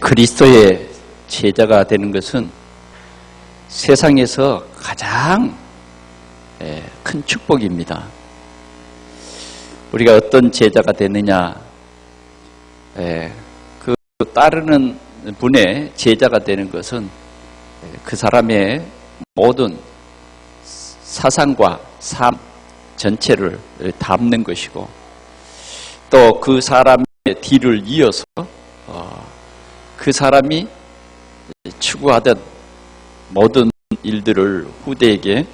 그리스도의 제자가 되는 것은 세상에서 가장 큰 축복입니다. 우리가 어떤 제자가 되느냐, 그 따르는 분의 제자가 되는 것은 그 사람의 모든 사상과 삶 전체를 담는 것이고, 또 그 사람의 뒤를 이어서 그 사람이 추구하던 모든 일들을 후대에게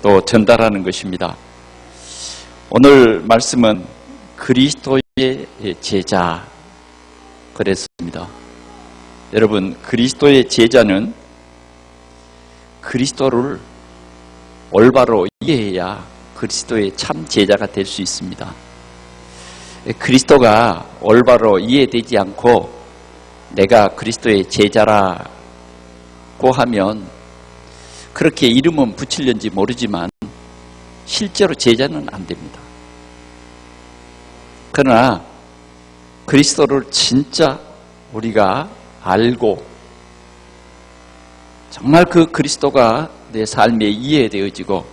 또 전달하는 것입니다. 오늘 말씀은 그리스도의 제자 그랬습니다. 여러분, 그리스도의 제자는 그리스도를 올바로 이해해야 그리스도의 참 제자가 될 수 있습니다. 그리스도가 올바로 이해되지 않고 내가 그리스도의 제자라고 하면 그렇게 이름은 붙이려는지 모르지만 실제로 제자는 안 됩니다. 그러나 그리스도를 진짜 우리가 알고 정말 그 그리스도가 내 삶에 이해되어지고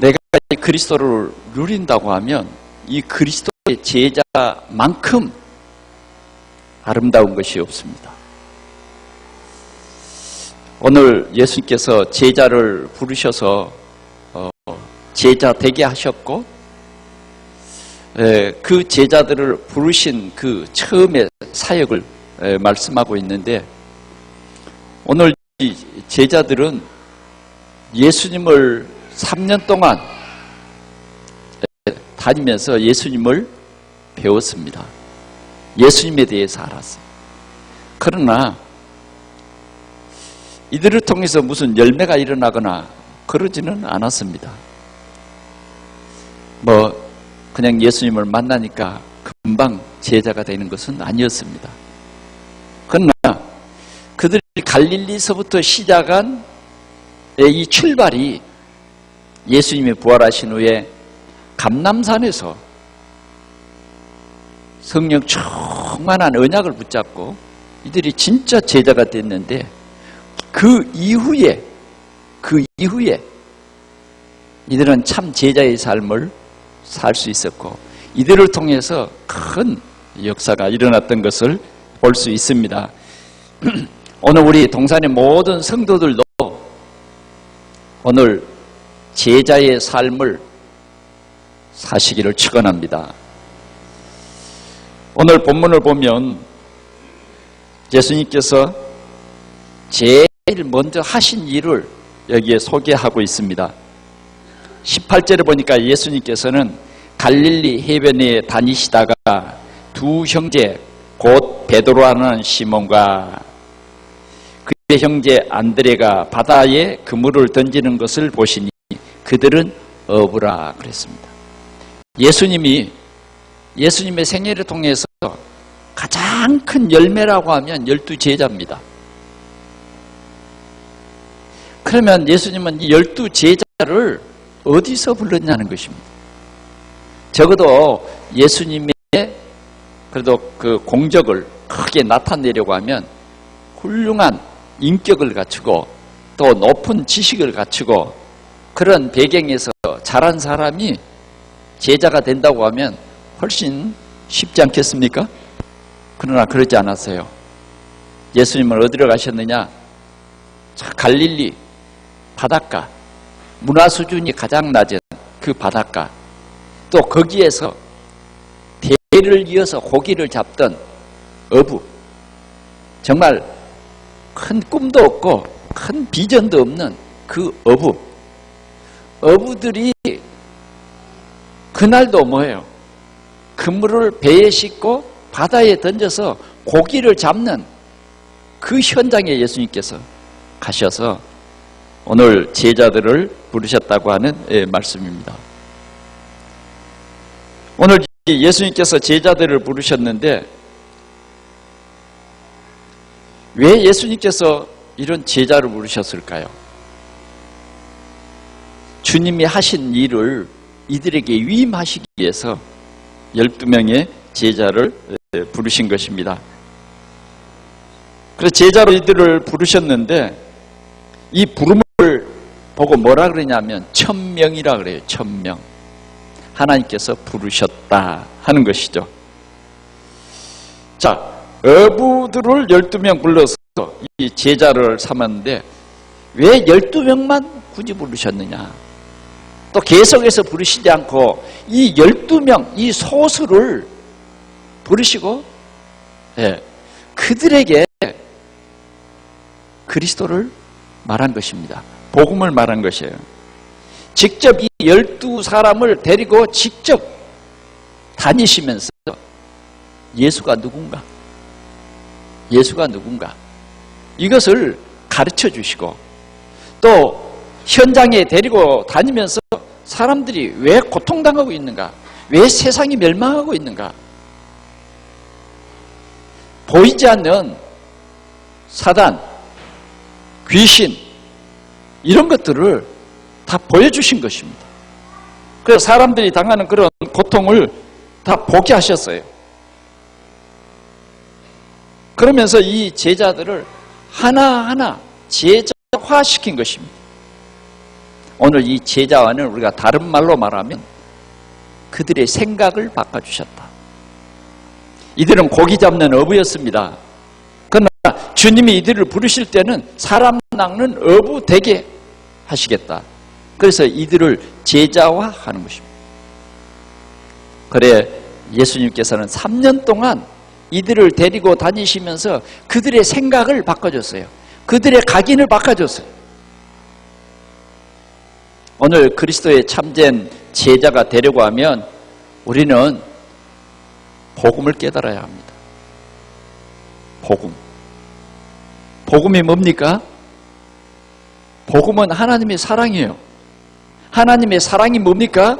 내가 그리스도를 누린다고 하면 이 그리스도의 제자만큼 아름다운 것이 없습니다. 오늘 예수님께서 제자를 부르셔서 제자 되게 하셨고, 그 제자들을 부르신 그 처음의 사역을 말씀하고 있는데, 오늘 이 제자들은 예수님을 3년 동안 다니면서 예수님을 배웠습니다. 예수님에 대해서 알았어요. 그러나 이들을 통해서 무슨 열매가 일어나거나 그러지는 않았습니다. 그냥 예수님을 만나니까 금방 제자가 되는 것은 아니었습니다. 그러나 그들이 갈릴리서부터 시작한 이 출발이 예수님이 부활하신 후에 감람산에서 성령 충만한 언약을 붙잡고 이들이 진짜 제자가 됐는데, 그 이후에 이들은 참 제자의 삶을 살 수 있었고, 이들을 통해서 큰 역사가 일어났던 것을 볼 수 있습니다. 오늘 우리 동산의 모든 성도들도 오늘 제자의 삶을 사시기를 축원합니다. 오늘 본문을 보면 예수님께서 제일 먼저 하신 일을 여기에 소개하고 있습니다. 18절에 보니까 예수님께서는 갈릴리 해변에 다니시다가 두 형제 곧 베드로라는 시몬과 그의 형제 안드레가 바다에 그물을 던지는 것을 보시니 그들은 어부라 그랬습니다. 예수님의 생애를 통해서 가장 큰 열매라고 하면 12제자입니다. 그러면 예수님은 이 12제자를 어디서 불렀냐는 것입니다. 적어도 예수님의 그래도 그 공적을 크게 나타내려고 하면 훌륭한 인격을 갖추고 또 높은 지식을 갖추고 그런 배경에서 자란 사람이 제자가 된다고 하면 훨씬 쉽지 않겠습니까? 그러나 그러지 않았어요. 예수님은 어디로 가셨느냐? 갈릴리 바닷가, 문화 수준이 가장 낮은 그 바닷가, 또 거기에서 대를 이어서 고기를 잡던 어부, 정말 큰 꿈도 없고 큰 비전도 없는 그 어부들이 그날도 뭐예요? 그물을 배에 싣고 바다에 던져서 고기를 잡는 그 현장에 예수님께서 가셔서 오늘 제자들을 부르셨다고 하는 말씀입니다. 오늘 예수님께서 제자들을 부르셨는데 왜 예수님께서 이런 제자를 부르셨을까요? 주님이 하신 일을 이들에게 위임하시기 위해서 12명의 제자를 부르신 것입니다. 그래서 제자로 이들을 부르셨는데 이 부름을 보고 뭐라 그러냐면 천명이라 그래요. 천명. 하나님께서 부르셨다 하는 것이죠. 자, 어부들을 12명 불러서 이 제자를 삼았는데 왜 12명만 굳이 부르셨느냐? 또 계속해서 부르시지 않고 이 12명, 이 소수를 부르시고 그들에게 그리스도를 말한 것입니다. 복음을 말한 것이에요. 직접 이 12사람을 데리고 직접 다니시면서 예수가 누군가? 예수가 누군가? 이것을 가르쳐 주시고 또 현장에 데리고 다니면서 사람들이 왜 고통당하고 있는가? 왜 세상이 멸망하고 있는가? 보이지 않는 사단, 귀신 이런 것들을 다 보여주신 것입니다. 그래서 사람들이 당하는 그런 고통을 다 보게 하셨어요. 그러면서 이 제자들을 하나하나 제자화시킨 것입니다. 오늘 이 제자화는 우리가 다른 말로 말하면 그들의 생각을 바꿔주셨다. 이들은 고기 잡는 어부였습니다. 그러나 주님이 이들을 부르실 때는 사람 낚는 어부 되게 하시겠다. 그래서 이들을 제자화하는 것입니다. 그래 예수님께서는 3년 동안 이들을 데리고 다니시면서 그들의 생각을 바꿔줬어요. 그들의 각인을 바꿔줬어요. 오늘 그리스도의 참된 제자가 되려고 하면 우리는 복음을 깨달아야 합니다. 복음. 복음이 뭡니까? 복음은 하나님의 사랑이에요. 하나님의 사랑이 뭡니까?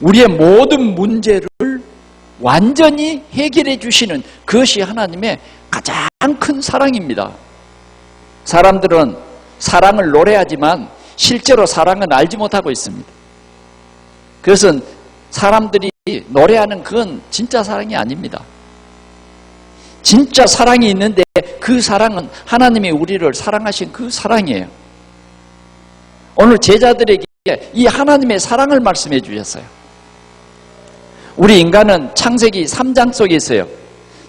우리의 모든 문제를 완전히 해결해 주시는 그것이 하나님의 가장 큰 사랑입니다. 사람들은 사랑을 노래하지만 실제로 사랑은 알지 못하고 있습니다. 그래서 사람들이 노래하는 그건 진짜 사랑이 아닙니다. 진짜 사랑이 있는데 그 사랑은 하나님이 우리를 사랑하신 그 사랑이에요. 오늘 제자들에게 이 하나님의 사랑을 말씀해 주셨어요. 우리 인간은 창세기 3장 속에 있어요.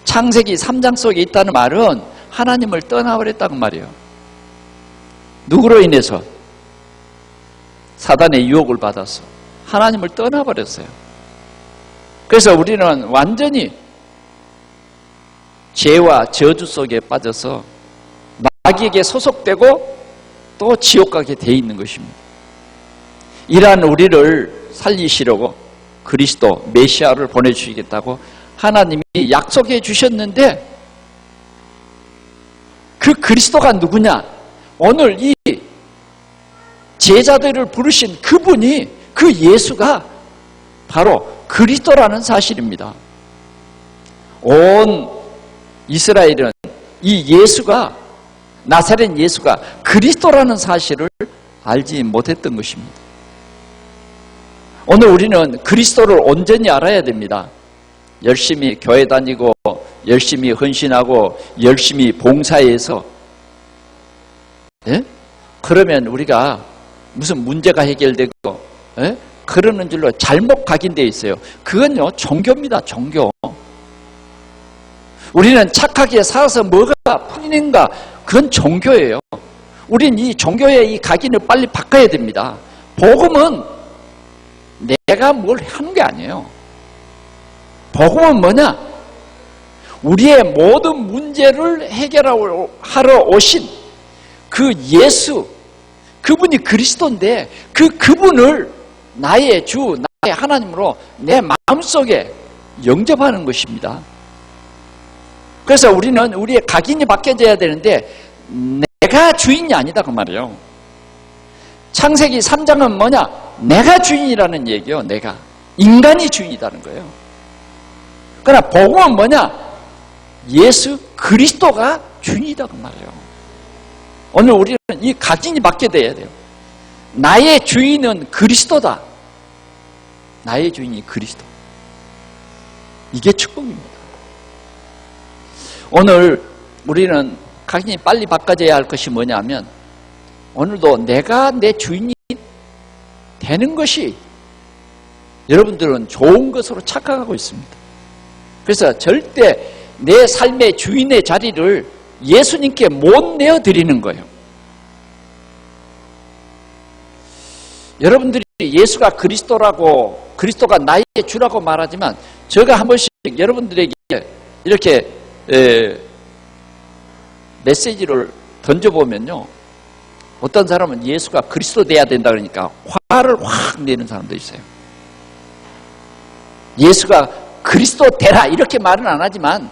창세기 3장 속에 있다는 말은 하나님을 떠나버렸다는 말이에요. 누구로 인해서? 사단의 유혹을 받아서 하나님을 떠나버렸어요. 그래서 우리는 완전히 죄와 저주 속에 빠져서 마귀에게 소속되고 또 지옥 가게 돼 있는 것입니다. 이러한 우리를 살리시려고 그리스도 메시아를 보내주시겠다고 하나님이 약속해 주셨는데 그 그리스도가 누구냐? 오늘 이 제자들을 부르신 그분이, 그 예수가 바로 그리스도라는 사실입니다. 온 이스라엘은 이 예수가, 나사렛 예수가 그리스도라는 사실을 알지 못했던 것입니다. 오늘 우리는 그리스도를 온전히 알아야 됩니다. 열심히 교회 다니고 열심히 헌신하고 열심히 봉사해서 그러면 우리가 무슨 문제가 해결되고 그러는 줄로 잘못 각인되어 있어요. 그건요 종교입니다. 종교. 우리는 착하게 살아서 뭐가 풀리는가, 그건 종교예요. 우린 이 종교의 이 각인을 빨리 바꿔야 됩니다. 복음은 내가 뭘 하는 게 아니에요. 복음은 뭐냐? 우리의 모든 문제를 해결하러 오신 그 예수, 그분이 그리스도인데 그분을 나의 주, 나의 하나님으로 내 마음속에 영접하는 것입니다. 그래서 우리는 우리의 각인이 바뀌어져야 되는데 내가 주인이 아니다 그 말이에요. 창세기 3장은 뭐냐? 내가 주인이라는 얘기예요. 내가. 인간이 주인이라는 거예요. 그러나 복음은 뭐냐? 예수 그리스도가 주인이다 그 말이에요. 오늘 우리는 이 각인이 바뀌어야 돼요. 나의 주인은 그리스도다. 나의 주인이 그리스도. 이게 축복입니다. 오늘 우리는 각인이 빨리 바꿔져야 할 것이 뭐냐면 오늘도 내가 내 주인이 되는 것이 여러분들은 좋은 것으로 착각하고 있습니다. 그래서 절대 내 삶의 주인의 자리를 예수님께 못 내어드리는 거예요. 여러분들이 예수가 그리스도라고, 그리스도가 나의 주라고 말하지만 제가 한 번씩 여러분들에게 이렇게 메시지를 던져보면요, 어떤 사람은 예수가 그리스도 돼야 된다 그러니까 화를 확 내는 사람도 있어요. 예수가 그리스도 되라 이렇게 말은 안 하지만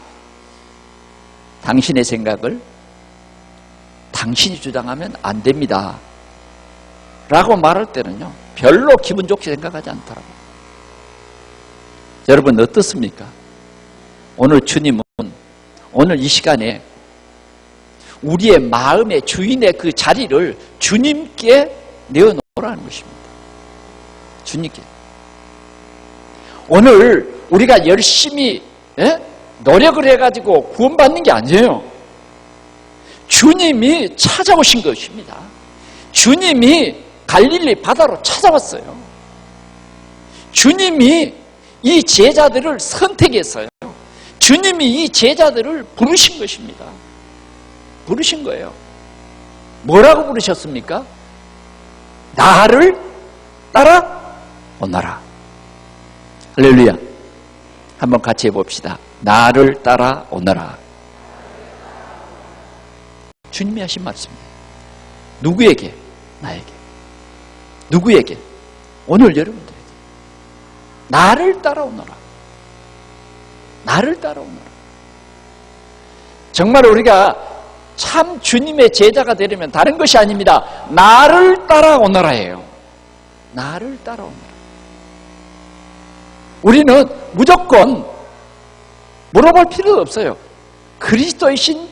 당신의 생각을 당신이 주장하면 안 됩니다 라고 말할 때는요, 별로 기분 좋게 생각하지 않더라고요. 여러분 어떻습니까? 오늘 주님은 오늘 이 시간에 우리의 마음의 주인의 그 자리를 주님께 내어놓으라는 것입니다. 주님께. 오늘 우리가 열심히 노력을 해가지고 구원받는 게 아니에요. 주님이 찾아오신 것입니다. 주님이 갈릴리 바다로 찾아왔어요. 주님이 이 제자들을 선택했어요. 주님이 이 제자들을 부르신 것입니다. 부르신 거예요. 뭐라고 부르셨습니까? 나를 따라오너라. 할렐루야. 한번 같이 해봅시다. 나를 따라오너라. 주님이 하신 말씀입니다. 누구에게? 나에게. 누구에게? 오늘 여러분들에게. 나를 따라오너라. 나를 따라오너라. 정말 우리가 참 주님의 제자가 되려면 다른 것이 아닙니다. 나를 따라오너라예요. 나를 따라오너라. 우리는 무조건 물어볼 필요도 없어요. 그리스도이신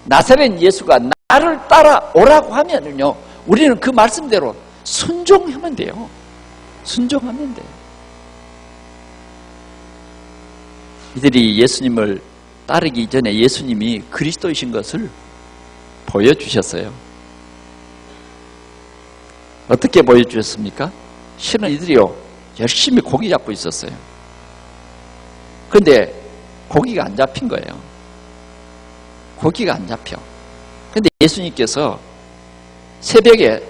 나사렛 예수가 나를 따라오라고 하면은요, 우리는 그 말씀대로 순종하면 돼요. 순종하면 돼요. 이들이 예수님을 따르기 전에 예수님이 그리스도이신 것을 보여주셨어요. 어떻게 보여주셨습니까? 실은 이들이요, 열심히 고기 잡고 있었어요. 그런데 고기가 안 잡힌 거예요. 고기가 안 잡혀. 그런데 예수님께서 새벽에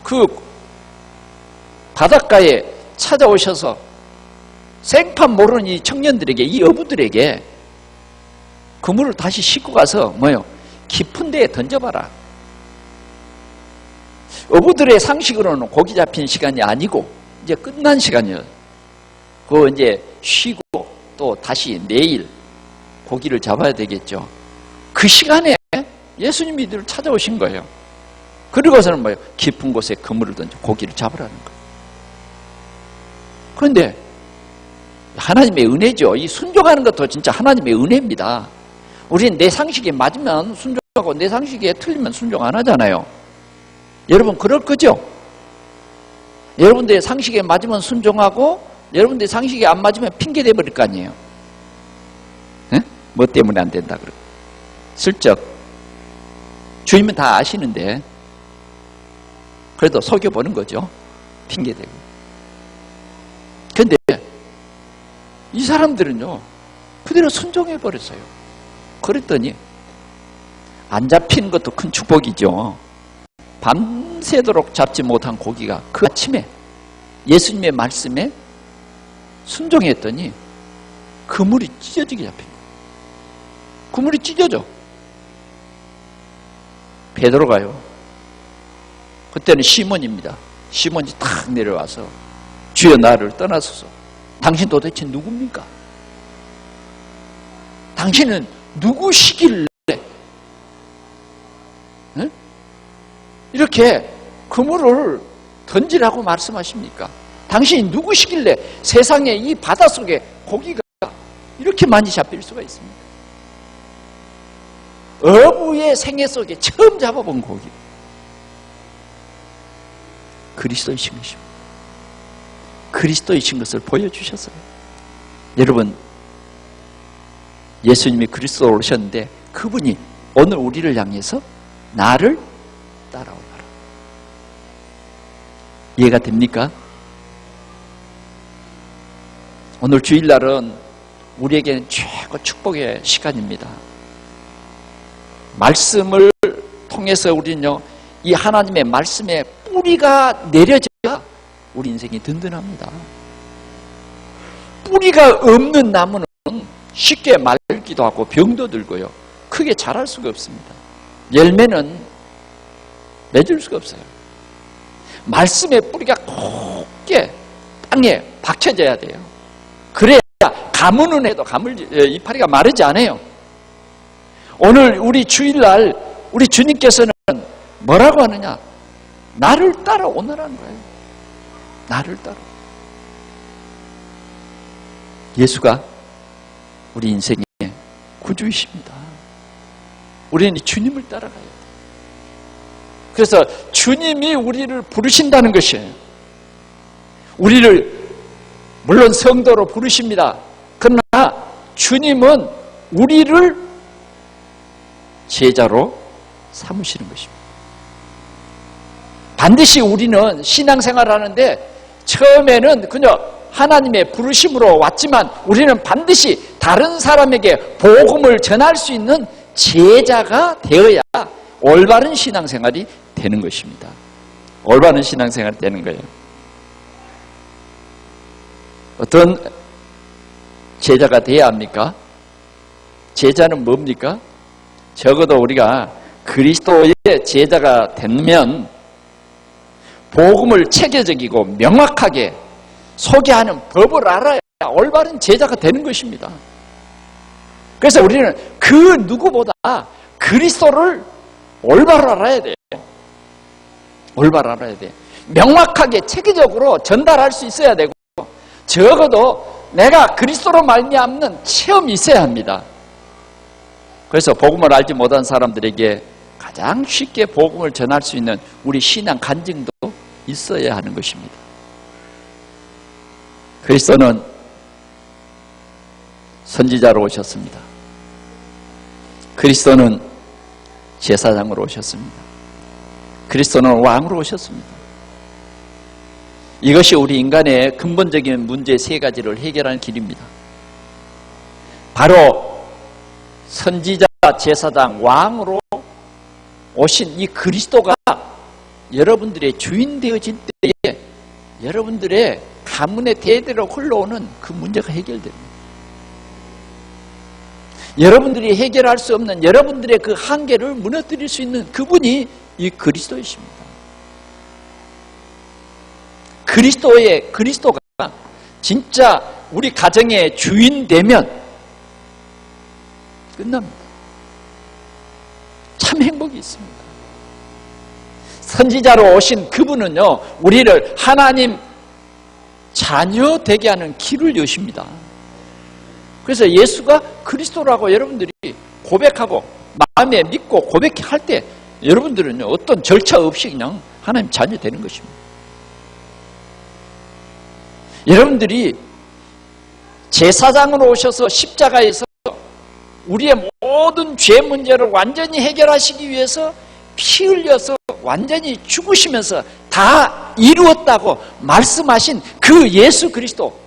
그 바닷가에 찾아오셔서 생판 모르는 이 청년들에게, 이 어부들에게 그물을 다시 싣고 가서 뭐요? 깊은 데에 던져봐라. 어부들의 상식으로는 고기 잡힌 시간이 아니고 이제 끝난 시간이에요. 그거 이제 쉬고 또 다시 내일 고기를 잡아야 되겠죠. 그 시간에 예수님이 이들을 찾아오신 거예요. 그리고서는 뭐예요? 깊은 곳에 그물을 던져 고기를 잡으라는 거예요. 그런데 하나님의 은혜죠. 이 순종하는 것도 진짜 하나님의 은혜입니다. 우리는 내 상식에 맞으면 순종하고 내 상식에 틀리면 순종 안 하잖아요. 여러분 그럴 거죠? 여러분들의 상식에 맞으면 순종하고 여러분들의 상식에 안 맞으면 핑계 대버릴 거 아니에요. 네? 뭐 때문에 안 된다 그러고 슬쩍 주님은 다 아시는데 그래도 속여보는 거죠. 핑계 대고. 근데 이 사람들은요 그대로 순종해버렸어요. 그랬더니 안 잡힌 것도 큰 축복이죠. 밤새도록 잡지 못한 고기가 그 아침에 예수님의 말씀에 순종했더니 그물이 찢어지게 잡힌 거예요. 그물이 찢어져. 베드로가요. 그때는 시몬입니다. 시몬이 탁 내려와서 주여 나를 떠나소서. 당신 도대체 누굽니까? 당신은 누구시길래 네? 이렇게 그물을 던지라고 말씀하십니까? 당신이 누구시길래 세상에 이 바닷속에 고기가 이렇게 많이 잡힐 수가 있습니까? 어부의 생애 속에 처음 잡아본 고기. 그리스도이신 것입니다. 그리스도이신 것을 보여주셨어요. 여러분 예수님이 그리스도로 오셨는데 그분이 오늘 우리를 향해서 나를 따라오너라. 이해가 됩니까? 오늘 주일날은 우리에게는 최고 축복의 시간입니다. 말씀을 통해서 우리는요, 이 하나님의 말씀에 뿌리가 내려져야 우리 인생이 든든합니다. 뿌리가 없는 나무는 쉽게 말기도 하고 병도 들고요, 크게 자랄 수가 없습니다. 열매는 맺을 수가 없어요. 말씀의 뿌리가 곱게 땅에 박혀져야 돼요. 그래야 가무는 해도 이파리가 마르지 않아요. 오늘 우리 주일날 우리 주님께서는 뭐라고 하느냐? 나를 따라오너라는 거예요. 나를 따라. 예수가 우리 인생의 구주이십니다. 우리는 이 주님을 따라가야 돼요. 그래서 주님이 우리를 부르신다는 것이에요. 우리를 물론 성도로 부르십니다. 그러나 주님은 우리를 제자로 삼으시는 것입니다. 반드시 우리는 신앙생활을 하는데 처음에는 그냥 하나님의 부르심으로 왔지만 우리는 반드시 다른 사람에게 복음을 전할 수 있는 제자가 되어야 올바른 신앙생활이 되는 것입니다. 올바른 신앙생활이 되는 거예요. 어떤 제자가 되어야 합니까? 제자는 뭡니까? 적어도 우리가 그리스도의 제자가 되면 복음을 체계적이고 명확하게 소개하는 법을 알아야 올바른 제자가 되는 것입니다. 그래서 우리는 그 누구보다 그리스도를 올바로 알아야 돼요. 올바로 알아야 돼요. 명확하게 체계적으로 전달할 수 있어야 되고 적어도 내가 그리스도로 말미암는 체험이 있어야 합니다. 그래서 복음을 알지 못한 사람들에게 가장 쉽게 복음을 전할 수 있는 우리 신앙 간증도 있어야 하는 것입니다. 그리스도는 선지자로 오셨습니다. 그리스도는 제사장으로 오셨습니다. 그리스도는 왕으로 오셨습니다. 이것이 우리 인간의 근본적인 문제 세 가지를 해결하는 길입니다. 바로 선지자, 제사장, 왕으로 오신 이 그리스도가 여러분들의 주인 되어질 때에 여러분들의 가문의 대대로 흘러오는 그 문제가 해결됩니다. 여러분들이 해결할 수 없는 여러분들의 그 한계를 무너뜨릴 수 있는 그분이 이 그리스도이십니다. 그리스도가 진짜 우리 가정의 주인 되면 끝납니다. 참 행복이 있습니다. 선지자로 오신 그분은요, 우리를 하나님 자녀 되게 하는 길을 여십니다. 그래서 예수가 그리스도라고 여러분들이 고백하고 마음에 믿고 고백할 때 여러분들은요, 어떤 절차 없이 그냥 하나님 자녀 되는 것입니다. 여러분들이 제사장으로 오셔서 십자가에서 우리의 모든 죄 문제를 완전히 해결하시기 위해서 피 흘려서 완전히 죽으시면서 다 이루었다고 말씀하신 그 예수 그리스도,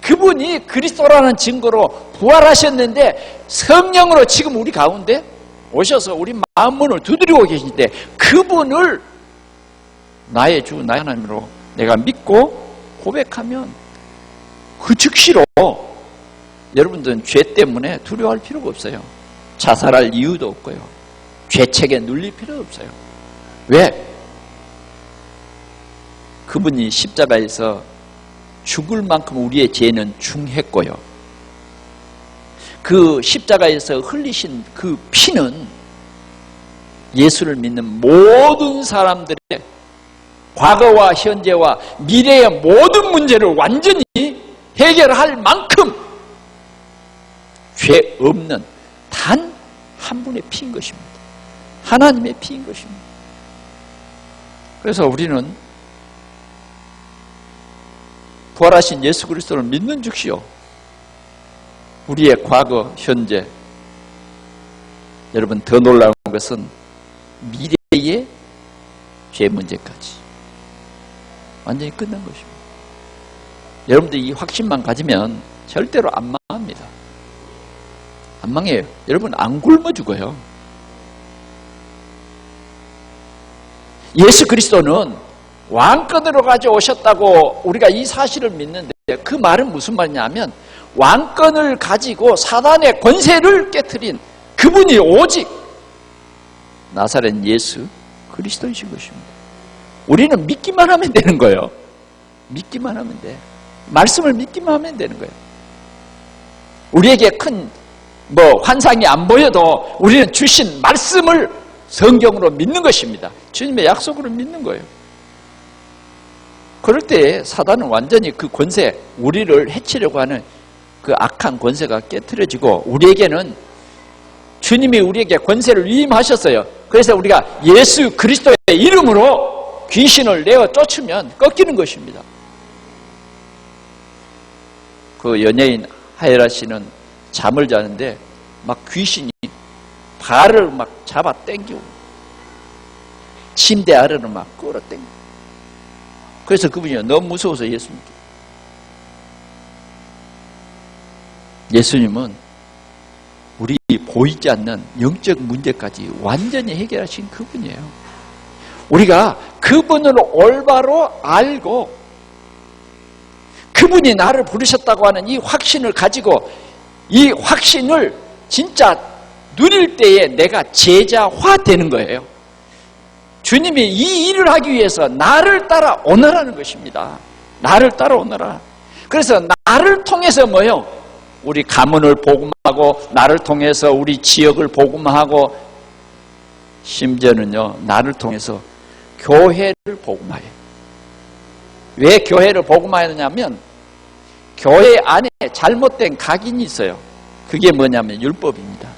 그분이 그리스도라는 증거로 부활하셨는데 성령으로 지금 우리 가운데 오셔서 우리 마음 문을 두드리고 계신데 그분을 나의 주, 나의 하나님으로 내가 믿고 고백하면 그 즉시로 여러분들은 죄 때문에 두려워할 필요가 없어요. 자살할 이유도 없고요. 죄책에 눌릴 필요도 없어요. 왜? 그분이 십자가에서 죽을 만큼 우리의 죄는 중했고요. 그 십자가에서 흘리신 그 피는 예수를 믿는 모든 사람들의 과거와 현재와 미래의 모든 문제를 완전히 해결할 만큼 죄 없는 단 한 분의 피인 것입니다. 하나님의 피인 것입니다. 그래서 우리는 부활하신 예수 그리스도를 믿는 즉시요, 우리의 과거, 현재, 여러분 더 놀라운 것은 미래의 죄 문제까지 완전히 끝난 것입니다. 여러분들 이 확신만 가지면 절대로 안 망합니다. 안 망해요. 여러분 안 굶어 죽어요. 예수 그리스도는 왕권으로 가져오셨다고 우리가 이 사실을 믿는데 그 말은 무슨 말이냐면 왕권을 가지고 사단의 권세를 깨트린 그분이 오직 나사렛 예수 그리스도이신 것입니다. 우리는 믿기만 하면 되는 거예요. 믿기만 하면 돼. 말씀을 믿기만 하면 되는 거예요. 우리에게 큰 환상이 안 보여도 우리는 주신 말씀을 성경으로 믿는 것입니다. 주님의 약속으로 믿는 거예요. 그럴 때 사단은 완전히 그 권세, 우리를 해치려고 하는 그 악한 권세가 깨트려지고 우리에게는 주님이 우리에게 권세를 위임하셨어요. 그래서 우리가 예수 그리스도의 이름으로 귀신을 내어 쫓으면 꺾이는 것입니다. 그 연예인 하예라 씨는 잠을 자는데 막 귀신이 발을 막 잡아 당기고 침대 아래로 막 끌어 당기고 그래서 그분이 너무 무서워서 예수님께 예수님은 우리 보이지 않는 영적 문제까지 완전히 해결하신 그분이에요. 우리가 그분을 올바로 알고 그분이 나를 부르셨다고 하는 이 확신을 가지고 이 확신을 진짜 누릴 때에 내가 제자화 되는 거예요. 주님이 이 일을 하기 위해서 나를 따라오너라는 것입니다. 나를 따라오너라. 그래서 나를 통해서 뭐요? 우리 가문을 복음하고 나를 통해서 우리 지역을 복음하고 심지어는요 나를 통해서 교회를 복음하여. 왜 교회를 복음하느냐면 교회 안에 잘못된 각인이 있어요. 그게 뭐냐면 율법입니다.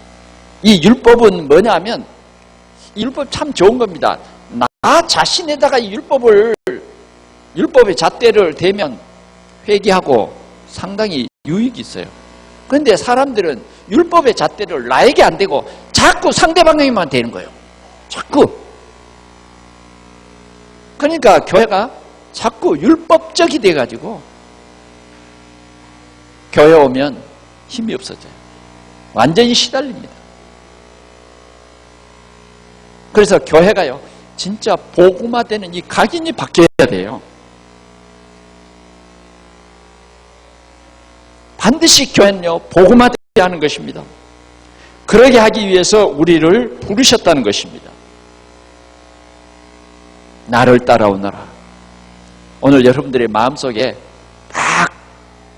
이 율법은 뭐냐면 이 율법 참 좋은 겁니다. 나 자신에다가 이 율법의 잣대를 대면 회개하고 상당히 유익이 있어요. 그런데 사람들은 율법의 잣대를 나에게 안 대고 자꾸 상대방에게만 대는 거예요. 자꾸. 그러니까 교회가 자꾸 율법적이 돼가지고 교회 오면 힘이 없어져요. 완전히 시달립니다. 그래서 교회가요 진짜 복음화되는 이 각인이 바뀌어야 돼요. 반드시 교회는요 복음화되어야 하는 것입니다. 그러게 하기 위해서 우리를 부르셨다는 것입니다. 나를 따라오너라. 오늘 여러분들의 마음속에 딱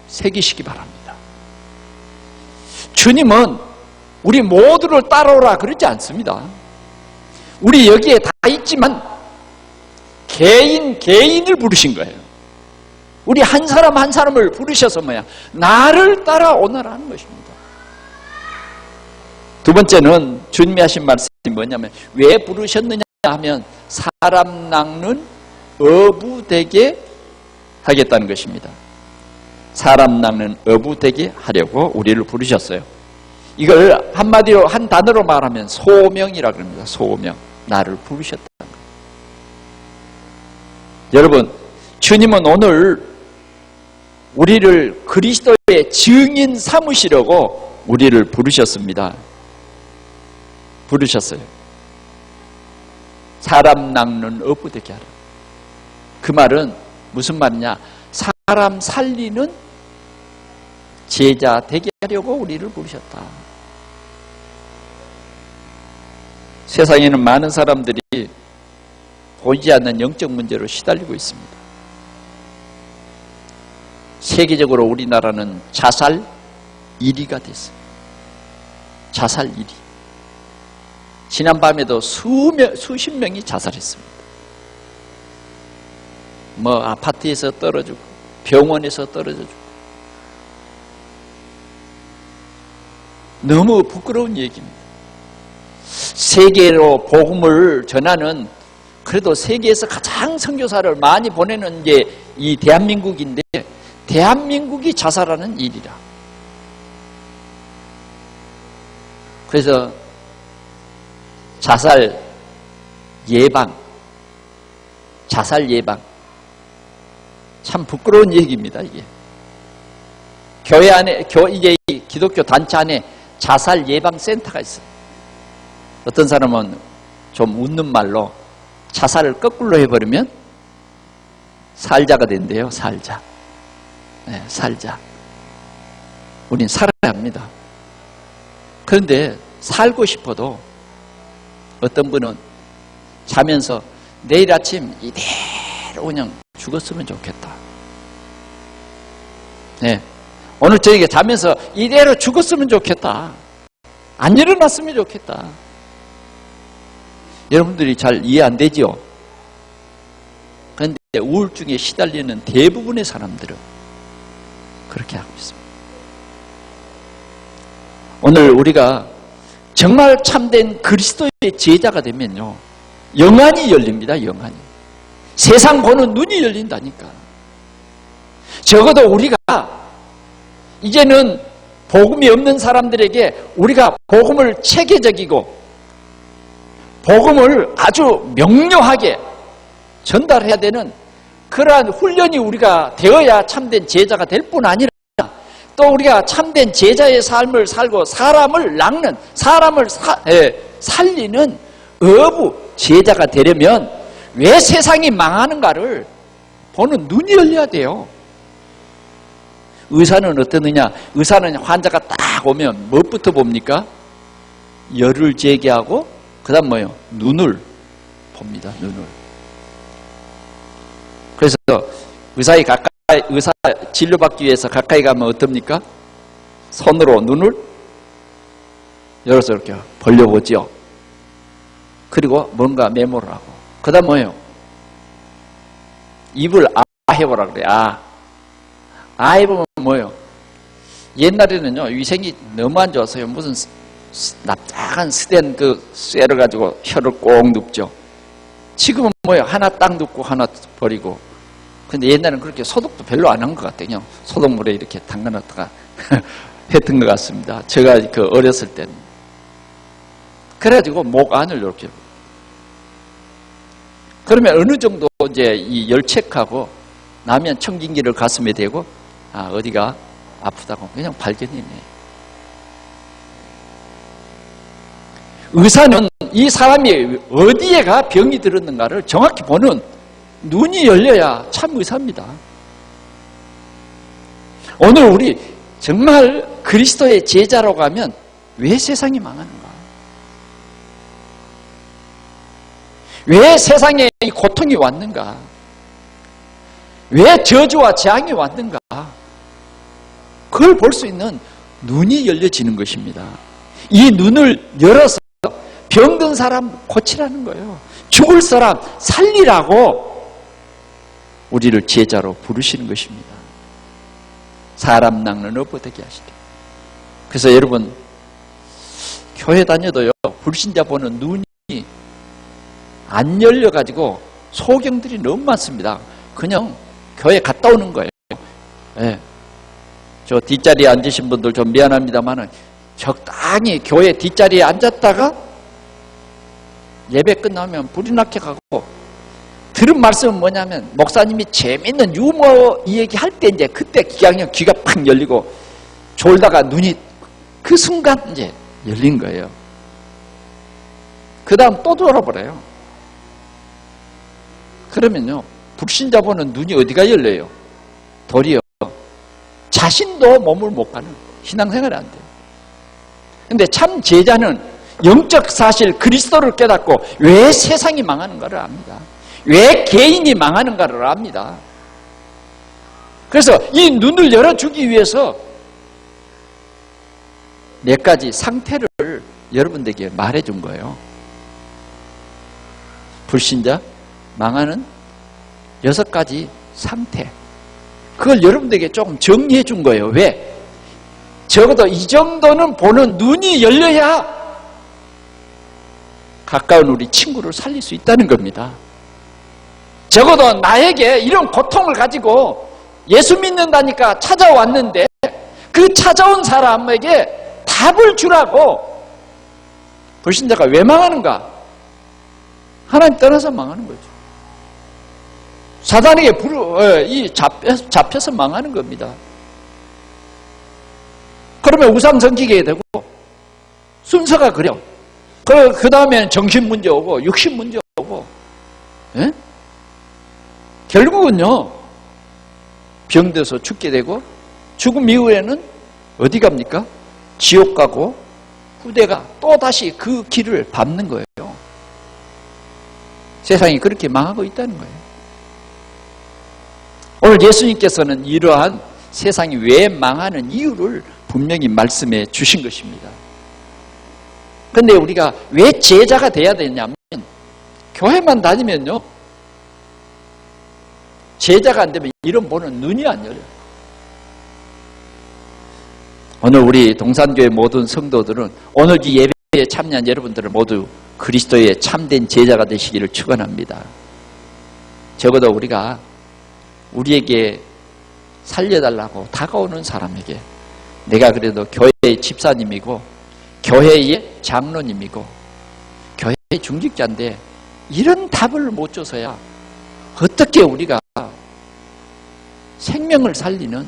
새기시기 바랍니다. 주님은 우리 모두를 따라오라 그러지 않습니다. 우리 여기에 다 있지만 개인을 부르신 거예요. 우리 한 사람 한 사람을 부르셔서 나를 따라오너라 하는 것입니다. 두 번째는 주님이 하신 말씀이 뭐냐면 왜 부르셨느냐 하면 사람 낚는 어부되게 하겠다는 것입니다. 사람 낚는 어부되게 하려고 우리를 부르셨어요. 이걸 한마디로 한 단어로 말하면 소명이라고 합니다. 소명. 나를 부르셨다는 거예요. 여러분 주님은 오늘 우리를 그리스도의 증인 삼으시려고 우리를 부르셨습니다. 부르셨어요. 사람 낚는 어부되게 하라. 그 말은 무슨 말이냐? 사람 살리는 제자 되게 하려고 우리를 부르셨다. 세상에는 많은 사람들이 보이지 않는 영적 문제로 시달리고 있습니다. 세계적으로 우리나라는 자살 1위가 됐어요. 자살 1위. 지난밤에도 수십 명이 자살했습니다. 아파트에서 떨어지고 병원에서 떨어져 죽고 너무 부끄러운 얘기입니다. 세계로 복음을 전하는 그래도 세계에서 가장 선교사를 많이 보내는 게 이 대한민국인데 대한민국이 자살하는 일이라. 그래서 자살 예방 참 부끄러운 얘기입니다. 이게 교회 안에 이제 기독교 단체 안에 자살 예방 센터가 있어요. 어떤 사람은 좀 웃는 말로 자살을 거꾸로 해버리면 살자가 된대요. 살자. 네, 살자. 우린 살아야 합니다. 그런데 살고 싶어도 어떤 분은 자면서 내일 아침 이대로 그냥 죽었으면 좋겠다. 네. 오늘 저녁에 자면서 이대로 죽었으면 좋겠다. 안 일어났으면 좋겠다. 여러분들이 잘 이해 안 되죠? 그런데 우울증에 시달리는 대부분의 사람들은 그렇게 하고 있습니다. 오늘 우리가 정말 참된 그리스도의 제자가 되면요, 영안이 열립니다. 영안이. 세상 보는 눈이 열린다니까. 적어도 우리가 이제는 복음이 없는 사람들에게 우리가 복음을 체계적이고 복음을 아주 명료하게 전달해야 되는 그러한 훈련이 우리가 되어야 참된 제자가 될 뿐 아니라 또 우리가 참된 제자의 삶을 살고 사람을 낚는, 사람을 살리는 어부 제자가 되려면 왜 세상이 망하는가를 보는 눈이 열려야 돼요. 의사는 어떠느냐? 의사는 환자가 딱 오면 무엇부터 봅니까? 열을 재게하고 그 다음 뭐예요? 눈을 봅니다. 눈을. 그래서 의사 진료받기 위해서 가까이 가면 어떻습니까? 손으로 눈을 열어서 이렇게 벌려보죠. 그리고 뭔가 메모를 하고. 그 다음 뭐예요? 입을 아 해보라 그래. 아 해보면 뭐예요? 옛날에는요, 위생이 너무 안 좋아서요, 무슨 납작한 스텐 쇠를 가지고 혀를 꼭 눕죠. 지금은 뭐예요? 하나 딱 눕고 하나 버리고. 근데 옛날에는 그렇게 소독도 별로 안 한 것 같아요. 그냥 소독물에 이렇게 담가놨다가 했던 것 같습니다. 제가 어렸을 때는. 그래가지고 목 안을 이렇게. 그러면 어느 정도 이제 이 열책하고 나면 청진기를 가슴에 대고, 어디가 아프다고 그냥 발견이네. 의사는 이 사람이 어디에가 병이 들었는가를 정확히 보는 눈이 열려야 참 의사입니다. 오늘 우리 정말 그리스도의 제자로 가면 왜 세상이 망하는가? 왜 세상에 이 고통이 왔는가? 왜 저주와 재앙이 왔는가? 그걸 볼 수 있는 눈이 열려지는 것입니다. 이 눈을 열어서 병든 사람 고치라는 거예요. 죽을 사람 살리라고 우리를 제자로 부르시는 것입니다. 사람 낚는 어부 되게 하시되. 그래서 여러분, 교회 다녀도요, 불신자 보는 눈이 안 열려가지고 소경들이 너무 많습니다. 그냥 교회 갔다 오는 거예요. 네. 저 뒷자리에 앉으신 분들 좀 미안합니다만은 적당히 교회 뒷자리에 앉았다가 예배 끝나면 불이 나게 가고, 들은 말씀은 뭐냐면 목사님이 재밌는 유머 얘기할 때 이제 그때 귀가 팍 열리고 졸다가 눈이 그 순간 이제 열린 거예요. 그 다음 또 돌아버려요. 그러면요, 불신자 보는 눈이 어디가 열려요? 도리어 자신도 몸을 못 가는 신앙생활이 안 돼요. 근데 참 제자는 영적 사실 그리스도를 깨닫고 왜 세상이 망하는가를 압니다. 왜 개인이 망하는가를 압니다. 그래서 이 눈을 열어주기 위해서 몇 가지 상태를 여러분들에게 말해준 거예요. 불신자 망하는 6가지 상태, 그걸 여러분들에게 조금 정리해 준 거예요. 왜? 적어도 이 정도는 보는 눈이 열려야 가까운 우리 친구를 살릴 수 있다는 겁니다. 적어도 나에게 이런 고통을 가지고 예수 믿는다니까 찾아왔는데 그 찾아온 사람에게 답을 주라고 불신자가 왜 망하는가? 하나님 떠나서 망하는 거죠. 사단에게 잡혀서 망하는 겁니다. 그러면 우상 섬기게 되고 순서가 그려. 그 다음에는 정신 문제 오고 육신 문제 오고, 예? 결국은요 병들어서 죽게 되고 죽음 이후에는 어디 갑니까? 지옥 가고 후대가 또 다시 그 길을 밟는 거예요. 세상이 그렇게 망하고 있다는 거예요. 오늘 예수님께서는 이러한 세상이 왜 망하는 이유를 분명히 말씀해 주신 것입니다. 그런데 우리가 왜 제자가 돼야 되냐면 교회만 다니면요 제자가 안 되면 이런 보는 눈이 안 열려요. 오늘 우리 동산교회 모든 성도들은 오늘 이 예배에 참여한 여러분들은 모두 그리스도의 참된 제자가 되시기를 축원합니다. 적어도 우리가 우리에게 살려달라고 다가오는 사람에게 내가 그래도 교회의 집사님이고 교회의 장로님이고 교회의 중직자인데 이런 답을 못 줘서야 어떻게 우리가 생명을 살리는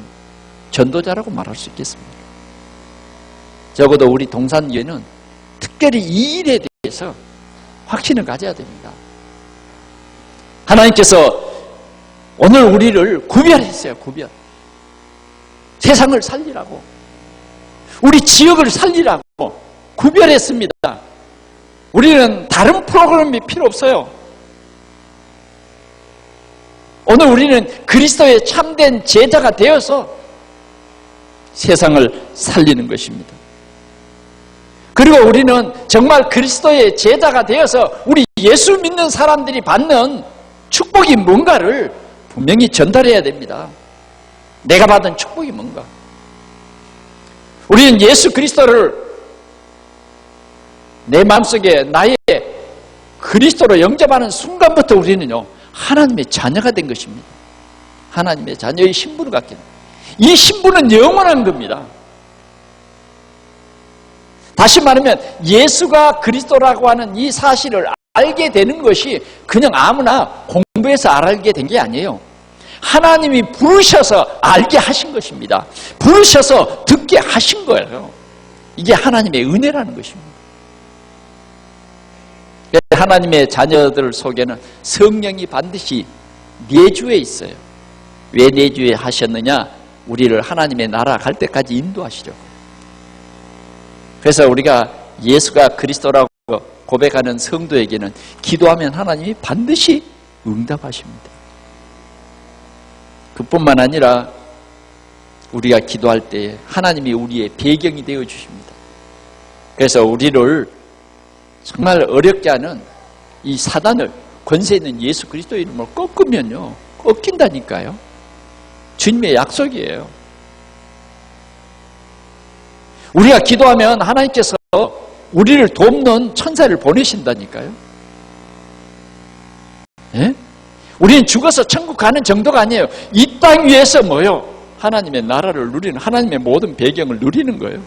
전도자라고 말할 수 있겠습니까? 적어도 우리 동산교회는 특별히 이 일에 대해서 확신을 가져야 됩니다. 하나님께서 오늘 우리를 구별했어요. 구별. 세상을 살리라고, 우리 지역을 살리라고 구별했습니다. 우리는 다른 프로그램이 필요 없어요. 오늘 우리는 그리스도의 참된 제자가 되어서 세상을 살리는 것입니다. 그리고 우리는 정말 그리스도의 제자가 되어서 우리 예수 믿는 사람들이 받는 축복이 뭔가를 분명히 전달해야 됩니다. 내가 받은 축복이 뭔가. 우리는 예수 그리스도를 내 마음속에 나의 그리스도로 영접하는 순간부터 우리는요 하나님의 자녀가 된 것입니다. 하나님의 자녀의 신분을 갖게 됩니다. 이 신분은 영원한 겁니다. 다시 말하면 예수가 그리스도라고 하는 이 사실을 알게 되는 것이 그냥 아무나 공부해서 알게 된 게 아니에요. 하나님이 부르셔서 알게 하신 것입니다. 부르셔서 듣게 하신 거예요. 이게 하나님의 은혜라는 것입니다. 하나님의 자녀들 속에는 성령이 반드시 내주에 있어요. 왜 내주에 하셨느냐? 우리를 하나님의 나라 갈 때까지 인도하시려고. 그래서 우리가 예수가 그리스도라고 고백하는 성도에게는 기도하면 하나님이 반드시 응답하십니다. 그뿐만 아니라 우리가 기도할 때 하나님이 우리의 배경이 되어 주십니다. 그래서 우리를 정말 어렵게 하는 이 사단을 권세 있는 예수 그리스도의 이름으로 꺾으면요 꺾인다니까요. 주님의 약속이에요. 우리가 기도하면 하나님께서 우리를 돕는 천사를 보내신다니까요. 예? 우리는 죽어서 천국 가는 정도가 아니에요. 이 땅 위에서 뭐요? 하나님의 나라를 누리는, 하나님의 모든 배경을 누리는 거예요.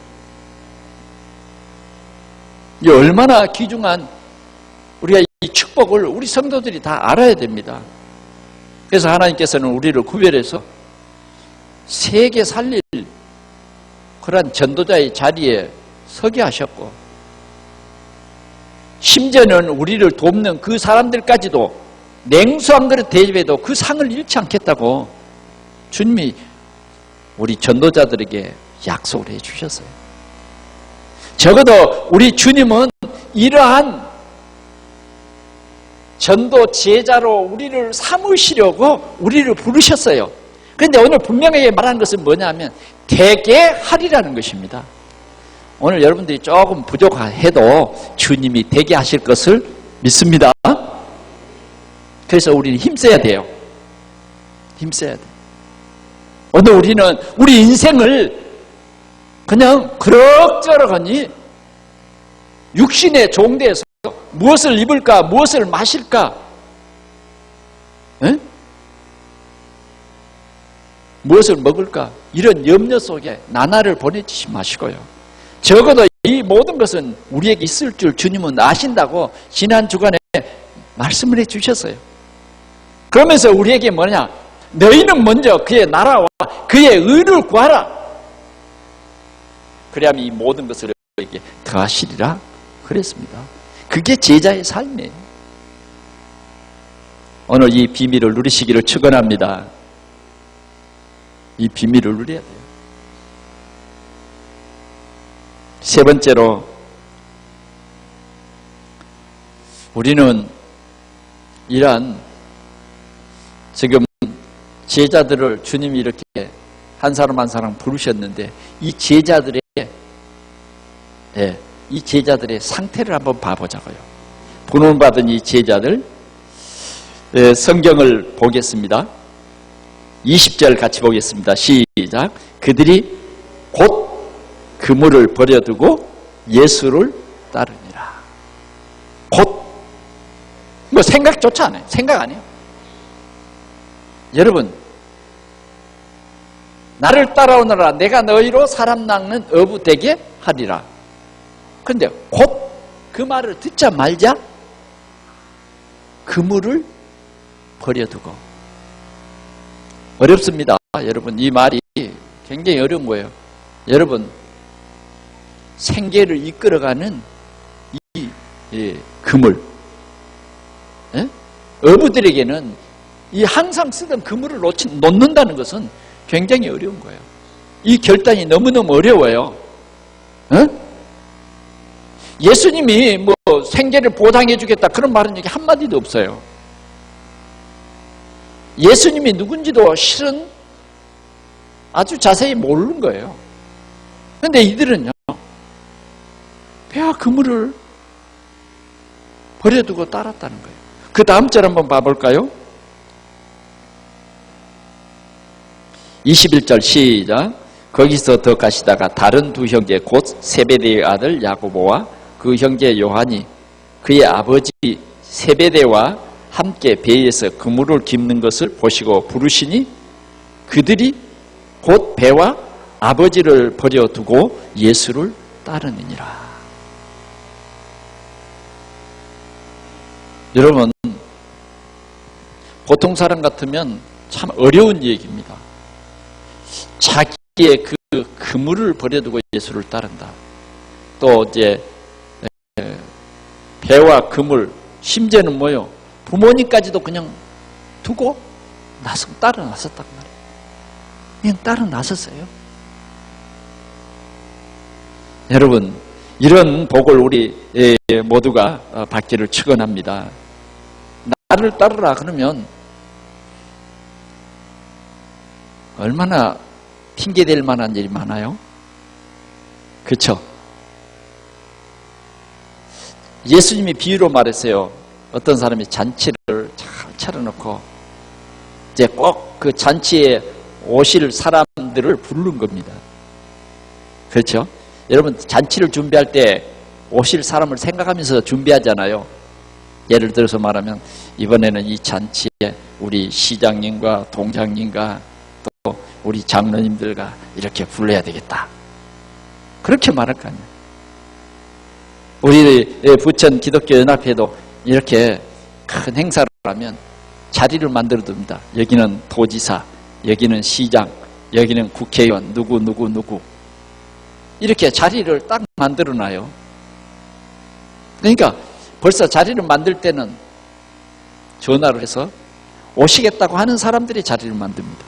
이 얼마나 귀중한 우리가 이 축복을 우리 성도들이 다 알아야 됩니다. 그래서 하나님께서는 우리를 구별해서 세계 살릴 그러한 전도자의 자리에 서게 하셨고, 심지어는 우리를 돕는 그 사람들까지도 냉수 한 그릇 대접해도 그 상을 잃지 않겠다고 주님이 우리 전도자들에게 약속을 해주셨어요. 적어도 우리 주님은 이러한 전도 제자로 우리를 삼으시려고 우리를 부르셨어요. 그런데 오늘 분명하게 말하는 것은 뭐냐면 되게 하리라는 것입니다. 오늘 여러분들이 조금 부족해도 주님이 되게 하실 것을 믿습니다. 그래서 우리는 힘써야 돼요. 힘써야 돼요. 오늘 우리는 우리 인생을 그냥 그럭저럭하니 육신의 종대에서 무엇을 입을까, 무엇을 마실까, 에? 무엇을 먹을까, 이런 염려 속에 나날을 보내지 마시고요. 적어도 이 모든 것은 우리에게 있을 줄 주님은 아신다고 지난 주간에 말씀을 해주셨어요. 그러면서 우리에게 뭐냐? 너희는 먼저 그의 나라와 그의 의를 구하라. 그래야만 이 모든 것을 너희에게 더하시리라 그랬습니다. 그게 제자의 삶이에요. 오늘 이 비밀을 누리시기를 축원합니다. 이 비밀을 누려야 돼요. 세 번째로, 우리는 이러한 지금 제자들을 주님이 이렇게 한 사람 한 사람 부르셨는데 이 제자들의 상태를 한번 봐보자고요. 부름받은 이 제자들, 성경을 보겠습니다. 20절 같이 보겠습니다. 시작. 그들이 곧 그물을 버려두고 예수를 따르니라. 곧, 뭐 생각조차 안 해요. 생각 안 해요. 여러분, 나를 따라오너라. 내가 너희로 사람 낚는 어부 되게 하리라. 그런데 곧 그 말을 듣자마자 그물을 버려두고. 어렵습니다. 여러분, 이 말이 굉장히 어려운 거예요. 여러분, 생계를 이끌어가는 이 그물, 어부들에게는 이 항상 쓰던 그물을 놓는다는 것은 굉장히 어려운 거예요. 이 결단이 너무너무 어려워요. 예수님이 뭐 생계를 보장해 주겠다 그런 말은 여기 한마디도 없어요. 예수님이 누군지도 실은 아주 자세히 모르는 거예요. 그런데 이들은요, 배와 그물을 버려두고 따랐다는 거예요. 그 다음 절 한번 봐볼까요? 21절 시작. 거기서 더 가시다가 다른 두 형제 곧 세베대의 아들 야고보와 그 형제 요한이 그의 아버지 세베대와 함께 배에서 그물을 깁는 것을 보시고 부르시니 그들이 곧 배와 아버지를 버려두고 예수를 따르느니라. 여러분, 보통 사람 같으면 참 어려운 얘기입니다. 자기의 그 그물을 버려두고 예수를 따른다. 또 이제 배와 그물, 심지어는 뭐요? 부모님까지도 그냥 두고 따라 나섰단 말이에요. 그냥 따라 나섰어요. 여러분, 이런 복을 우리 모두가 받기를 축원합니다. 나를 따르라 그러면 얼마나 핑계댈 만한 일이 많아요? 그렇죠? 예수님이 비유로 말했어요. 어떤 사람이 잔치를 잘 차려놓고 이제 꼭 그 잔치에 오실 사람들을 부른 겁니다. 그렇죠? 여러분, 잔치를 준비할 때 오실 사람을 생각하면서 준비하잖아요. 예를 들어서 말하면 이번에는 이 잔치에 우리 시장님과 동장님과 또 우리 장로님들과 이렇게 불러야 되겠다. 그렇게 말할 거 아니에요. 우리 부천 기독교 연합회도 이렇게 큰 행사를 하면 자리를 만들어 둡니다. 여기는 도지사, 여기는 시장, 여기는 국회의원, 누구 이렇게 자리를 딱 만들어 놔요. 그러니까 벌써 자리를 만들 때는 전화를 해서 오시겠다고 하는 사람들이 자리를 만듭니다.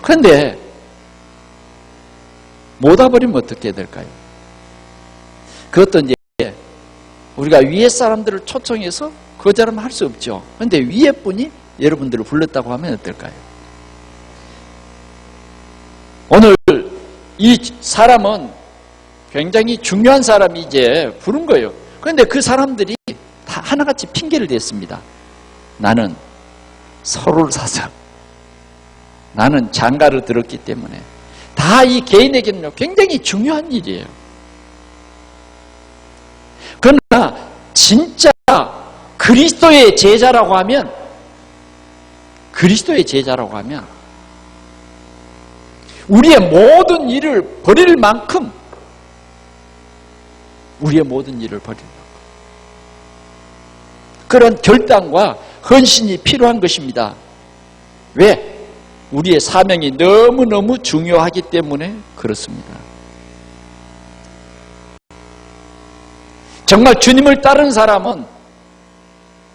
그런데 못 와버리면 어떻게 될까요? 그것도 이제 우리가 위에 사람들을 초청해서 거절하면 할 수 없죠. 그런데 위에 분이 여러분들을 불렀다고 하면 어떨까요? 오늘 이 사람은 굉장히 중요한 사람이 이제 부른 거예요. 그런데 그 사람들이 다 하나같이 핑계를 댔습니다. 나는 서로를 사서, 나는 장가를 들었기 때문에. 다 이 개인에게는요, 굉장히 중요한 일이에요. 그러나 진짜 그리스도의 제자라고 하면 우리의 모든 일을 버릴 만큼 우리의 모든 일을 버릴 만큼 그런 결단과 헌신이 필요한 것입니다. 왜? 우리의 사명이 너무너무 중요하기 때문에 그렇습니다. 정말 주님을 따르는 사람은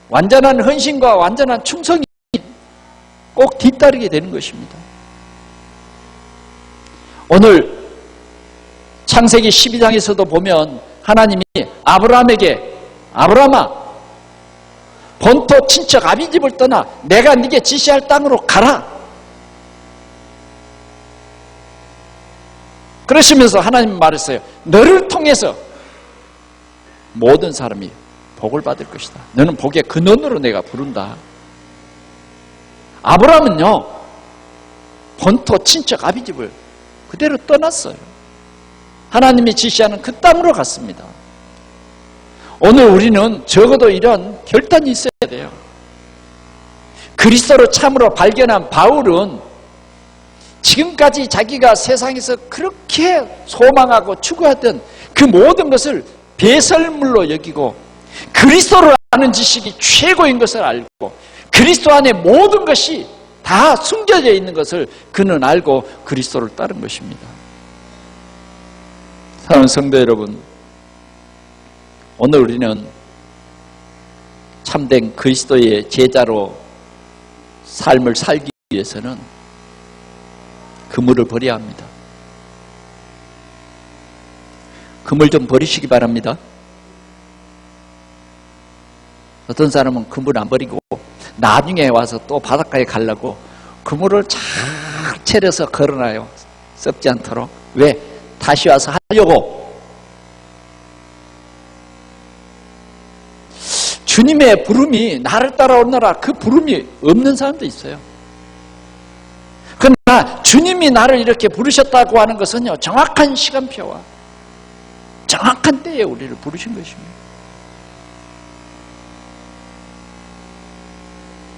완전한 헌신과 완전한 충성이 꼭 뒤따르게 되는 것입니다. 오늘 창세기 12장에서도 보면 하나님이 아브라함에게 아브라함아 본토 친척 아비집을 떠나 내가 네게 지시할 땅으로 가라. 그러시면서 하나님 말했어요. 너를 통해서 모든 사람이 복을 받을 것이다. 너는 복의 근원으로 내가 부른다. 아브라함은요 본토 친척 아비집을 그대로 떠났어요. 하나님이 지시하는 그 땅으로 갔습니다. 오늘 우리는 적어도 이런 결단이 있어야 돼요. 그리스도를 참으로 발견한 바울은 지금까지 자기가 세상에서 그렇게 소망하고 추구하던 그 모든 것을 배설물로 여기고 그리스도를 아는 지식이 최고인 것을 알고 그리스도 안에 모든 것이 다 숨겨져 있는 것을 그는 알고 그리스도를 따른 것입니다. 사랑하는 성도 여러분, 오늘 우리는 참된 그리스도의 제자로 삶을 살기 위해서는 그물을 버려야 합니다. 그물 좀 버리시기 바랍니다. 어떤 사람은 그물 안 버리고 나중에 와서 또 바닷가에 가려고 그물을 잘 채려서 걸어놔요. 썩지 않도록. 왜? 다시 와서 하려고. 주님의 부름이 나를 따라오느라 그 부름이 없는 사람도 있어요. 그러나 주님이 나를 이렇게 부르셨다고 하는 것은요, 정확한 시간표와 정확한 때에 우리를 부르신 것입니다.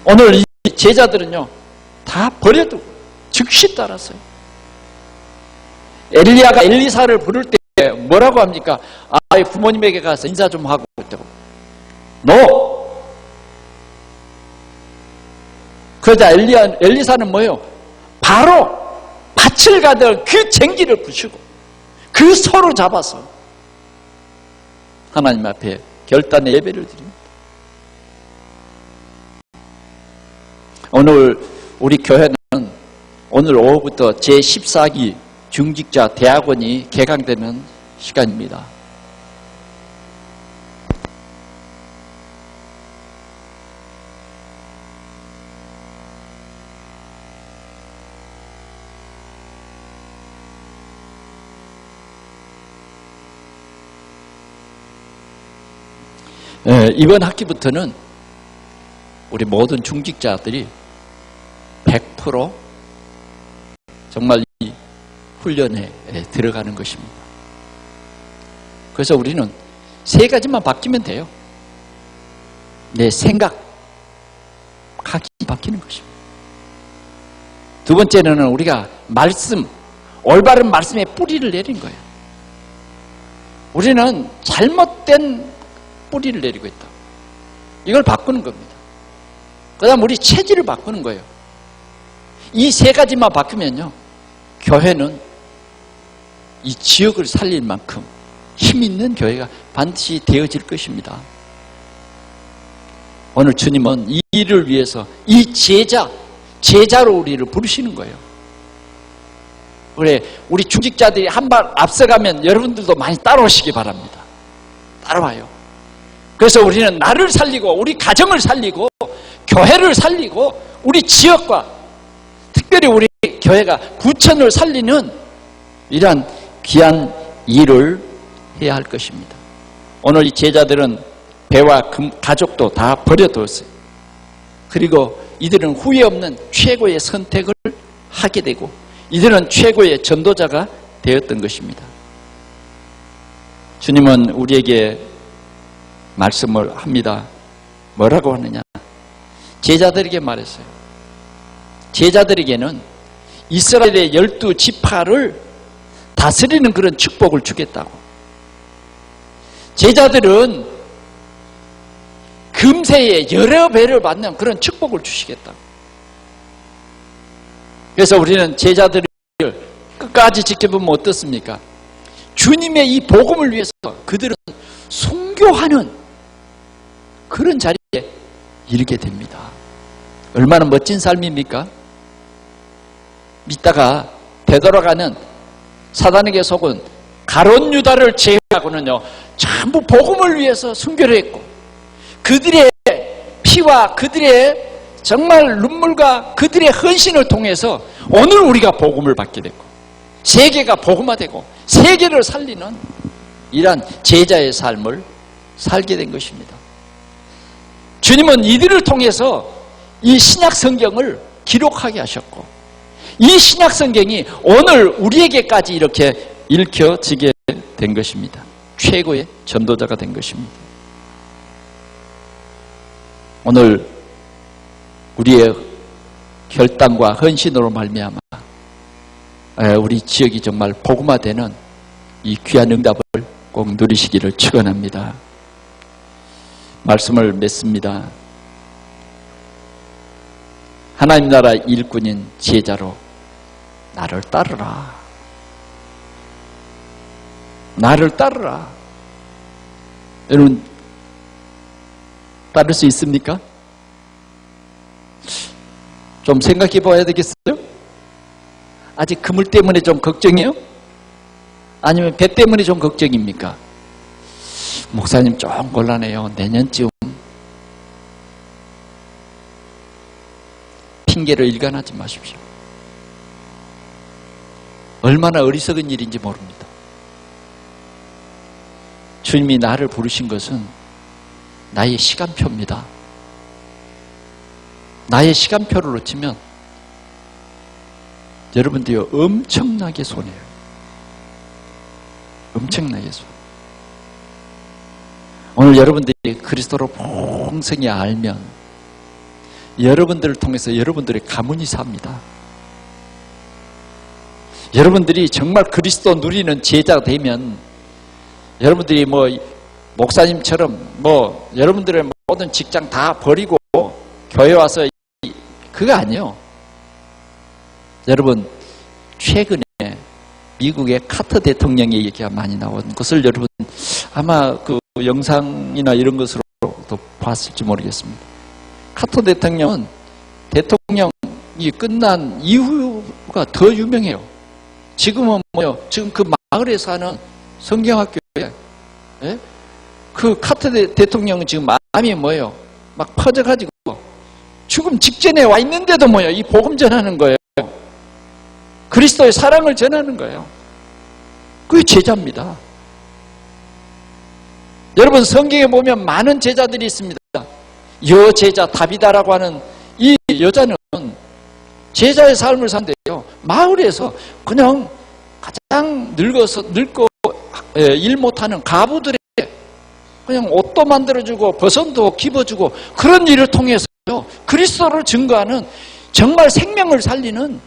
오늘 이 제자들은요 다 버려두고 즉시 따랐어요. 엘리야가 엘리사를 부를 때 뭐라고 합니까? 부모님에게 가서 인사 좀 하고 있다고. NO! 그러자 엘리사는 뭐예요? 바로 밭을 가던 그 쟁기를 부시고 그 소를 잡아서 하나님 앞에 결단의 예배를 드립니다. 오늘 우리 교회는 오늘 오후부터 제14기 중직자 대학원이 개강되는 시간입니다. 이번 학기부터는 우리 모든 중직자들이 100% 정말 이 훈련에 들어가는 것입니다. 그래서 우리는 세 가지만 바뀌면 돼요. 내 생각, 각이 바뀌는 것입니다. 두 번째는 우리가 말씀, 올바른 말씀에 뿌리를 내린 거예요. 우리는 잘못된 뿌리를 내리고 있다. 이걸 바꾸는 겁니다. 그 다음 우리 체질을 바꾸는 거예요. 이 세 가지만 바꾸면요, 교회는 이 지역을 살릴 만큼 힘 있는 교회가 반드시 되어질 것입니다. 오늘 주님은 이 일을 위해서 이 제자로 우리를 부르시는 거예요. 우리 중직자들이 한 발 앞서가면 여러분들도 많이 따라오시기 바랍니다. 따라와요. 그래서 우리는 나를 살리고 우리 가정을 살리고 교회를 살리고 우리 지역과 특별히 우리 교회가 부천을 살리는 이러한 귀한 일을 해야 할 것입니다. 오늘 이 제자들은 배와 가족도 다 버려두었어요. 그리고 이들은 후회 없는 최고의 선택을 하게 되고 이들은 최고의 전도자가 되었던 것입니다. 주님은 우리에게 말씀을 합니다. 뭐라고 하느냐? 제자들에게 말했어요. 제자들에게는 이스라엘의 12지파를 다스리는 그런 축복을 주겠다고. 제자들은 금세에 여러 배를 받는 그런 축복을 주시겠다고. 그래서 우리는 제자들을 끝까지 지켜보면 어떻습니까? 주님의 이 복음을 위해서 그들은 순교하는 그런 자리에 이르게 됩니다. 얼마나 멋진 삶입니까? 믿다가 되돌아가는 사단에게 속은 가룟 유다를 제외하고는요, 전부 복음을 위해서 순교를 했고, 그들의 피와 그들의 정말 눈물과 그들의 헌신을 통해서 오늘 우리가 복음을 받게 됐고, 세계가 복음화되고 세계를 살리는 이러한 제자의 삶을 살게 된 것입니다. 주님은 이들을 통해서 이 신약 성경을 기록하게 하셨고, 이 신약 성경이 오늘 우리에게까지 이렇게 읽혀지게 된 것입니다. 최고의 전도자가 된 것입니다. 오늘 우리의 결단과 헌신으로 말미암아 우리 지역이 정말 복음화되는 이 귀한 응답을 꼭 누리시기를 축원합니다. 말씀을 맺습니다. 하나님 나라 일꾼인 제자로 나를 따르라. 나를 따르라. 여러분, 따를 수 있습니까? 좀 생각해 봐야 되겠어요? 아직 그물 때문에 좀 걱정해요? 아니면 배 때문에 좀 걱정입니까? 목사님 좀 곤란해요. 내년쯤. 핑계를 일관하지 마십시오. 얼마나 어리석은 일인지 모릅니다. 주님이 나를 부르신 것은 나의 시간표입니다. 나의 시간표를 놓치면 여러분들이 엄청나게 손해요. 엄청나게 손해. 오늘 여러분들이 그리스도로 풍성히 알면 여러분들을 통해서 여러분들의 가문이 삽니다. 여러분들이 정말 그리스도 누리는 제자가 되면 여러분들이 목사님처럼 여러분들의 모든 직장 다 버리고 교회 와서 그거 아니에요. 여러분, 최근에 미국의 카터 대통령의 얘기가 많이 나온 것을 여러분 아마 그 영상이나 이런 것으로도 봤을지 모르겠습니다. 카터 대통령은 대통령이 끝난 이후가 더 유명해요. 지금은 지금 그 마을에 사는 성경학교에 그 카터 대통령은 지금 마음이 막 퍼져가지고 죽음 직전에 와 있는데도 이 복음 전하는 거예요. 그리스도의 사랑을 전하는 거예요. 그게 제자입니다. 여러분, 성경에 보면 많은 제자들이 있습니다. 여제자 다비다라고 하는 이 여자는 제자의 삶을 산대요. 마을에서 그냥 가장 늙고 일 못하는 가부들에게 그냥 옷도 만들어주고 버선도 입어주고 그런 일을 통해서 그리스도를 증거하는 정말 생명을 살리는,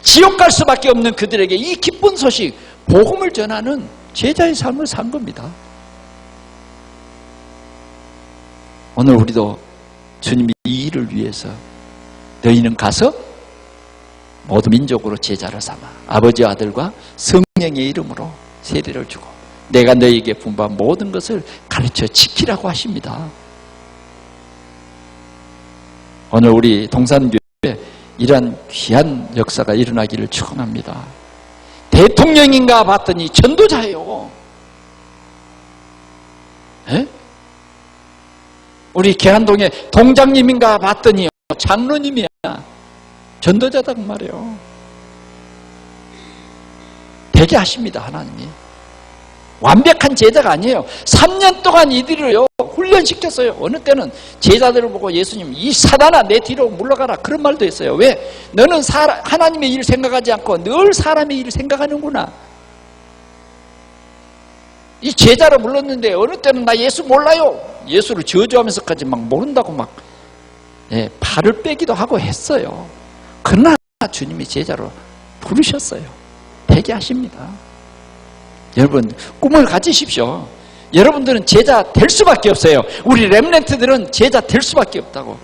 지옥 갈 수밖에 없는 그들에게 이 기쁜 소식, 복음을 전하는 제자의 삶을 산 겁니다. 오늘 우리도 주님이 이 일을 위해서 너희는 가서 모든 민족으로 제자를 삼아 아버지와 아들과 성령의 이름으로 세례를 주고 내가 너희에게 분부한 모든 것을 가르쳐 지키라고 하십니다. 오늘 우리 동산교회에 이러한 귀한 역사가 일어나기를 축원합니다. 대통령인가 봤더니 전도자예요. 우리 계란동의 동장님인가 봤더니 장로님이야. 전도자단 말이에요. 되게 하십니다, 하나님이. 완벽한 제자가 아니에요. 3년 동안 이들을요 훈련시켰어요. 어느 때는 제자들을 보고 예수님, 이 사단아 내 뒤로 물러가라, 그런 말도 했어요. 왜? 너는 하나님의 일을 생각하지 않고 늘 사람의 일을 생각하는구나. 이 제자를 불렀는데 어느 때는 나 예수 몰라요, 예수를 저주하면서까지 막 모른다고 막 발을 빼기도 하고 했어요. 그러나 주님이 제자로 부르셨어요. 되게 하십니다. 여러분 꿈을 가지십시오. 여러분들은 제자 될 수밖에 없어요. 우리 렘넌트들은 제자 될 수밖에 없다고.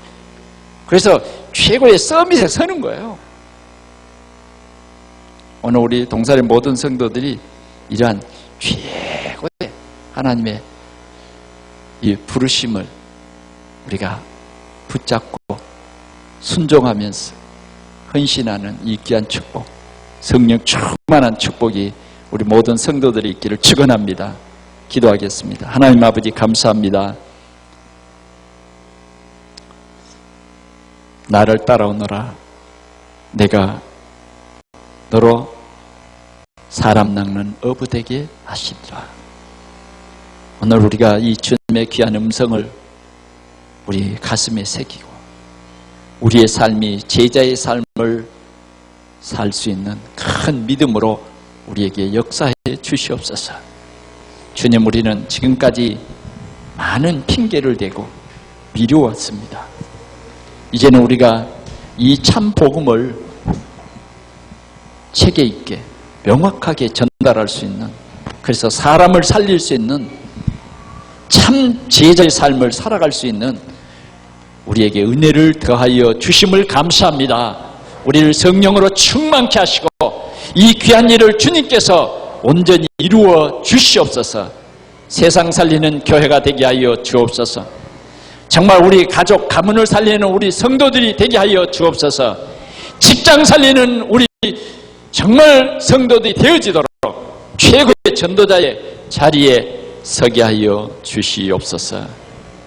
그래서 최고의 서밋에 서는 거예요. 오늘 우리 동산의 모든 성도들이 이러한 최고의 하나님의 이 부르심을 우리가 붙잡고 순종하면서 헌신하는 이 귀한 축복, 성령 충만한 축복이 우리 모든 성도들이 있기를 축원합니다. 기도하겠습니다. 하나님 아버지 감사합니다. 나를 따라오너라. 내가 너로 사람 낚는 어부 되게 하시리라. 오늘 우리가 이 주님의 귀한 음성을 우리 가슴에 새기고 우리의 삶이 제자의 삶을 살 수 있는 큰 믿음으로 우리에게 역사해 주시옵소서. 주님, 우리는 지금까지 많은 핑계를 대고 미루었습니다. 이제는 우리가 이 참 복음을 체계 있게 명확하게 전달할 수 있는, 그래서 사람을 살릴 수 있는 참 제자의 삶을 살아갈 수 있는 우리에게 은혜를 더하여 주심을 감사합니다. 우리를 성령으로 충만케 하시고 이 귀한 일을 주님께서 온전히 이루어 주시옵소서. 세상 살리는 교회가 되게 하여 주옵소서. 정말 우리 가족, 가문을 살리는 우리 성도들이 되게 하여 주옵소서. 직장 살리는 우리 정말 성도들이 되어지도록 최고의 전도자의 자리에 서게 하여 주시옵소서.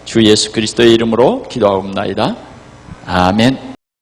주 예수 그리스도의 이름으로 기도하옵나이다. 아멘.